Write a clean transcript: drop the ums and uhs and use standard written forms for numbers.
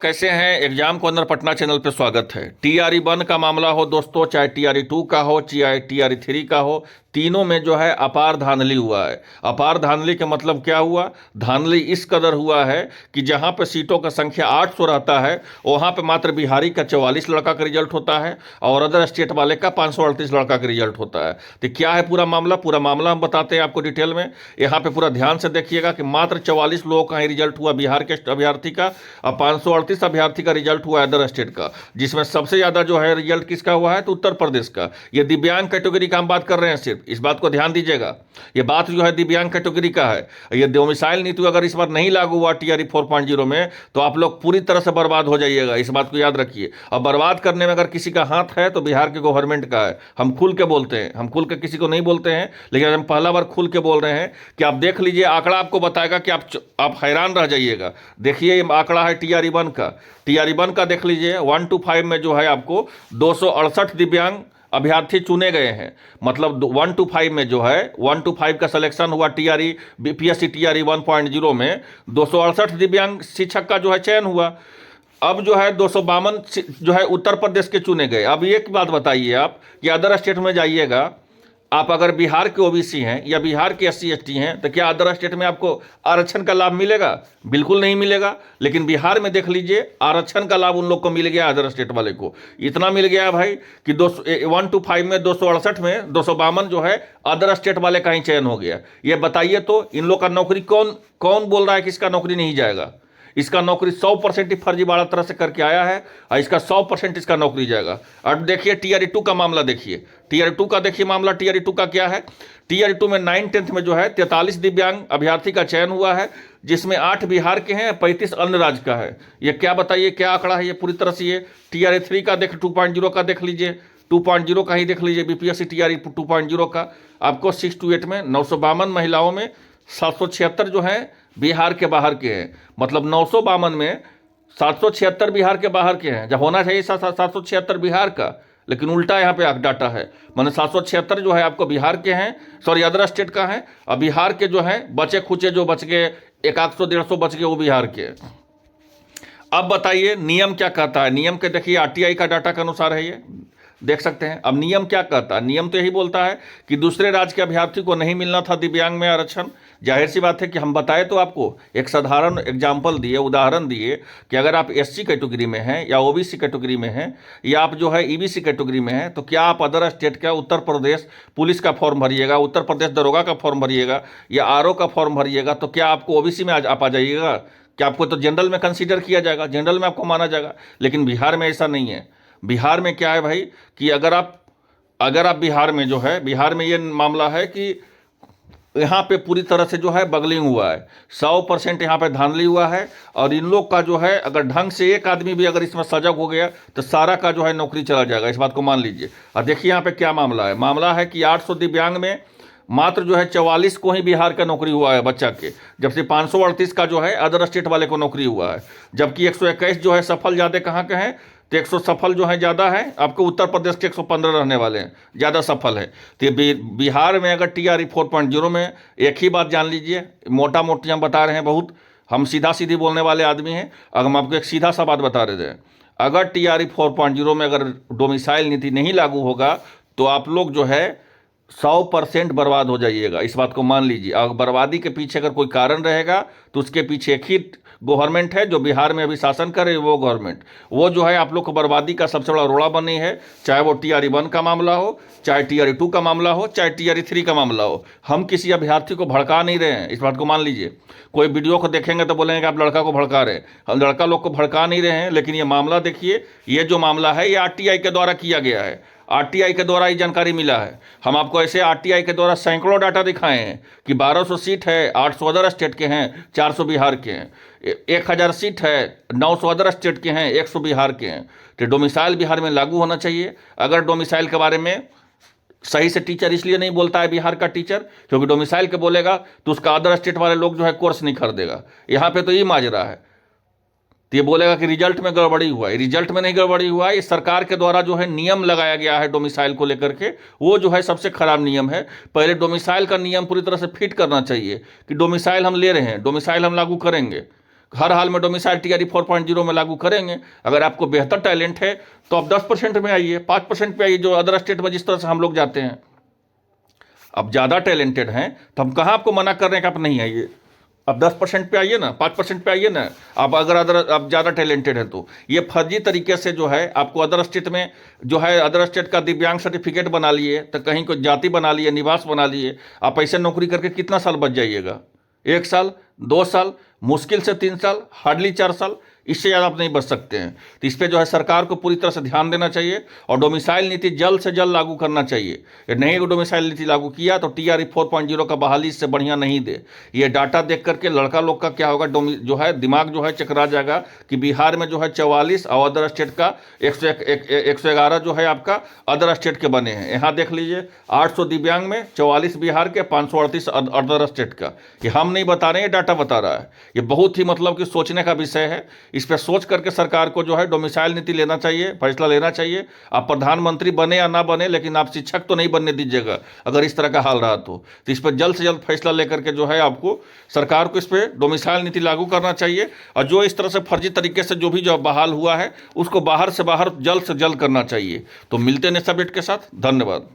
कैसे हैं। एग्जाम को अंदर पटना चैनल पे स्वागत है। टीआरई 1 का मामला हो दोस्तों, चाहे टीआरई 2 का हो, चाहे टीआरई 3 का हो, तीनों में जो है अपार धांधली हुआ है। अपार धांधली का मतलब क्या हुआ? धांधली इस कदर हुआ है कि जहां पे सीटों का संख्या 800 रहता है, वहां पे मात्र बिहारी का 44 लड़का का रिजल्ट होता है और अदर स्टेट वाले का 538 लड़का का रिजल्ट होता है। तो क्या है पूरा मामला? पूरा मामला हम बताते हैं आपको डिटेल में। यहाँ पे पूरा ध्यान से देखिएगा कि मात्र 44 लोगों का ही रिजल्ट हुआ बिहार के अभ्यर्थी का और 538 अभ्यर्थी का रिजल्ट हुआ अदर स्टेट का, जिसमें सबसे ज्यादा जो है रिजल्ट किसका हुआ है? तो उत्तर प्रदेश का। ये दिव्यांग कैटेगरी का हम बात कर रहे हैं सिर्फ, इस बात को ध्यान दीजिएगा। ये बात जो है दिव्यांग कैटेगरी का है। ये डोमिसाइल नीति अगर इस बार नहीं लागू हुआ टीआरई 4.0 में तो आप लोग पूरी तरह से बर्बाद हो जाइएगा, इस बात को याद रखिए। और बर्बाद करने में अगर किसी का हाथ है तो बिहार के गवर्नमेंट का है। हम खुल के बोलते हैं, हम खुल के किसी को नहीं बोलते हैं, लेकिन हम पहला बार खुल के बोल रहे हैं कि आप देख लीजिए, आंकड़ा आपको बताएगा कि आप हैरान रह जाइएगा। देखिए ये आंकड़ा है टीआरई 1 का। टीआरई 1 का देख लीजिए, 1 to 5 में जो है आपको 268 दिव्यांग अभ्यर्थी चुने गए हैं। मतलब 1 to 5 में जो है 1 to 5 का सिलेक्शन हुआ टीआरई बीपीएससी टीआरई 1.0 में 268 दिव्यांग शिक्षक का जो है चयन हुआ। अब जो है 252 जो है उत्तर प्रदेश के चुने गए। अब एक बात बताइए आप कि अदर स्टेट में जाइएगा, आप अगर बिहार के ओबीसी हैं या बिहार के एससी एसटी हैं तो क्या अदर स्टेट में आपको आरक्षण का लाभ मिलेगा? बिल्कुल नहीं मिलेगा। लेकिन बिहार में देख लीजिए, आरक्षण का लाभ उन लोग को मिल गया, अदर स्टेट वाले को इतना मिल गया भाई कि 1 to 5 में 268 में 252 जो है अदर स्टेट वाले का ही चयन हो गया। ये बताइए तो इन लोग का नौकरी कौन कौन बोल रहा है कि इसका नौकरी नहीं जाएगा? इसका नौकरी 100% ही फर्जीवाड़ा तरह से करके आया है और इसका 100% इसका नौकरी जाएगा। अब देखिए टीआरई 2 का मामला देखिए, टीआरई 2 का देखिए मामला। टीआरई 2 का क्या है? टीआरई 2 में 9-10 में जो है 43 दिव्यांग अभ्यर्थी का चयन हुआ है, जिसमें 8 बिहार के हैं, 35 अन्य राज्य का है। ये क्या बताइए, क्या आंकड़ा है ये पूरी तरह से? ये टीआरई 3 का 2.0 का देख लीजिए, 2.0 का ही देख लीजिए, बीपीएससी टीआरई 2.0 का आपको 6 to 8 में 952 महिलाओं में 776 जो है बिहार के बाहर के हैं। मतलब 952 में 776 बिहार के बाहर के हैं, जब होना चाहिए 776 बिहार का, लेकिन उल्टा यहाँ पे डाटा है। माने 776 जो है आपको बिहार के हैं, सॉरी अदर स्टेट का है, और बिहार के जो है बचे खुचे जो बच गए 100-150 बच गए वो बिहार के। अब बताइए नियम क्या कहता है? नियम के देखिए आरटीआई का डाटा के अनुसार है, ये देख सकते हैं। अब नियम क्या कहता है? नियम तो यही बोलता है कि दूसरे राज्य के अभ्यर्थी को नहीं मिलना था दिव्यांग में आरक्षण। जाहिर सी बात है कि हम बताए तो आपको एक साधारण एग्जाम्पल दिए, उदाहरण दिए कि अगर आप एससी कैटेगरी में हैं या ओबीसी कैटेगरी में हैं या आप जो है ईबीसी कैटेगरी में हैं, तो क्या आप अदर स्टेट का उत्तर प्रदेश पुलिस का फॉर्म भरिएगा, उत्तर प्रदेश दरोगा का फॉर्म भरिएगा या आरओ का फॉर्म भरिएगा, तो क्या आपको ओबीसी में आप आ जाइएगा? क्या आपको तो जनरल में कंसीडर किया जाएगा, जनरल में आपको माना जाएगा? लेकिन बिहार में ऐसा नहीं है। बिहार में क्या है भाई कि अगर आप बिहार में जो है, बिहार में ये मामला है कि यहाँ पे पूरी तरह से जो है बगलिंग हुआ है, 100% यहाँ पे धांधली हुआ है। और इन लोग का जो है अगर ढंग से एक आदमी भी अगर इसमें सजग हो गया तो सारा का जो है नौकरी चला जाएगा, इस बात को मान लीजिए। और देखिए यहाँ पे क्या मामला है। मामला है कि 800 दिव्यांग में मात्र जो है 44 को ही बिहार का नौकरी हुआ है बच्चा के, जबकि 538 का जो है अदर स्टेट वाले को नौकरी हुआ है। जबकि 121 जो है सफल ज़्यादा कहाँ के हैं, तो 100 सफल जो है ज़्यादा है आपको उत्तर प्रदेश के 115 रहने वाले हैं, ज़्यादा सफल है। तो ये बिहार में अगर टीआरई 4.0 में एक ही बात जान लीजिए, मोटा मोटी हम बता रहे हैं, बहुत हम सीधा सीधी बोलने वाले आदमी हैं। अगर हम आपको एक सीधा सा बात बता रहे थे, अगर टीआरई 4.0 में अगर डोमिसाइल नीति नहीं लागू होगा तो आप लोग जो है 100% बर्बाद हो जाइएगा, इस बात को मान लीजिए। अगर बर्बादी के पीछे अगर कोई कारण रहेगा तो उसके पीछे एक ही गवर्नमेंट है जो बिहार में अभी शासन करे, वो गवर्नमेंट, वो जो है आप लोग को बर्बादी का सबसे बड़ा रोड़ा बनी है। चाहे वो टीआरई 1 का मामला हो, चाहे टीआरई 2 का मामला हो, चाहे टीआरई 3 का मामला हो। हम किसी अभ्यर्थी को भड़का नहीं रहे हैं, इस बात को मान लीजिए। कोई वीडियो को देखेंगे तो बोलेंगे कि आप लड़का को भड़का रहे हैं, हम लड़का लोग को भड़का नहीं रहे हैं। लेकिन ये मामला देखिए, ये जो मामला है ये आरटीआई के द्वारा किया गया है, आरटीआई के द्वारा ये जानकारी मिला है। हम आपको ऐसे आरटीआई के द्वारा सैकड़ों डाटा दिखाए हैं कि 1200 सीट है, 800 अदर स्टेट के हैं, 400 बिहार के हैं, 1000 सीट है, 900 अदर स्टेट के हैं, 100 बिहार के हैं। तो डोमिसाइल बिहार में लागू होना चाहिए। अगर डोमिसाइल के बारे में सही से टीचर इसलिए नहीं बोलता है बिहार का टीचर, क्योंकि डोमिसाइल के बोलेगा तो उसका अदर स्टेट वाले लोग जो है कोर्स नहीं खरीदेगा। यहाँ पे तो ये माजरा है। तो ये बोलेगा कि रिजल्ट में गड़बड़ी हुआ है, रिजल्ट में नहीं गड़बड़ी हुआ है, इस सरकार के द्वारा जो है नियम लगाया गया है डोमिसाइल को लेकर के, वो जो है सबसे खराब नियम है। पहले डोमिसाइल का नियम पूरी तरह से फिट करना चाहिए कि डोमिसाइल हम ले रहे हैं, डोमिसाइल हम लागू करेंगे। हर हाल में डोमिसाइल टीआरई 4.0 में लागू करेंगे। अगर आपको बेहतर टैलेंट है तो आप 10% में आइए, 5% पे आइए, जो अदर स्टेट में जिस तरह से हम लोग जाते हैं। अब ज़्यादा टैलेंटेड हैं तो हम कहाँ आपको मना कर रहे हैं कि आप नहीं आइए। अब 10% पे आइए ना, 5% पे आइए ना। आप अगर आप ज़्यादा टैलेंटेड हैं तो ये फर्जी तरीके से जो है आपको अदर स्टेट में जो है अदर स्टेट का दिव्यांग सर्टिफिकेट बना लिए, तो कहीं कोई जाति बना लिए, निवास बना लिए। आप ऐसे नौकरी करके कितना साल बच जाइएगा? 1 साल, 2 साल, मुश्किल से 3 साल, हार्डली 4 साल, इससे ज़्यादा आप नहीं बच सकते हैं। तो इस पर जो है सरकार को पूरी तरह से ध्यान देना चाहिए और डोमिसाइल नीति जल्द से जल्द लागू करना चाहिए। नहीं डोमिसाइल नीति लागू किया तो टीआरई 4.0 का बहाली इससे बढ़िया नहीं दे। ये डाटा देख करके लड़का लोग का क्या होगा, जो है दिमाग जो है चकरा जाएगा कि बिहार में जो है 44 और अदर स्टेट का 111 जो है आपका अदर स्टेट के बने हैं। यहाँ देख लीजिए 800 दिव्यांग में 44 बिहार के, 538 अदर स्टेट का। ये हम नहीं बता रहे हैं, डाटा बता रहा है। ये बहुत ही मतलब कि सोचने का विषय है। इस पर सोच करके सरकार को जो है डोमिसाइल नीति लेना चाहिए, फैसला लेना चाहिए। आप प्रधानमंत्री बने या ना बने, लेकिन आप शिक्षक तो नहीं बनने दीजिएगा अगर इस तरह का हाल रहा तो इस पर जल्द से जल्द फैसला लेकर के जो है आपको सरकार को इस पर डोमिसाइल नीति लागू करना चाहिए। और जो इस तरह से फर्जी तरीके से जो भी जो बहाल हुआ है उसको बाहर से बाहर जल्द से जल्द करना चाहिए। तो मिलते हैं नेक्स्ट अपडेट के साथ। धन्यवाद।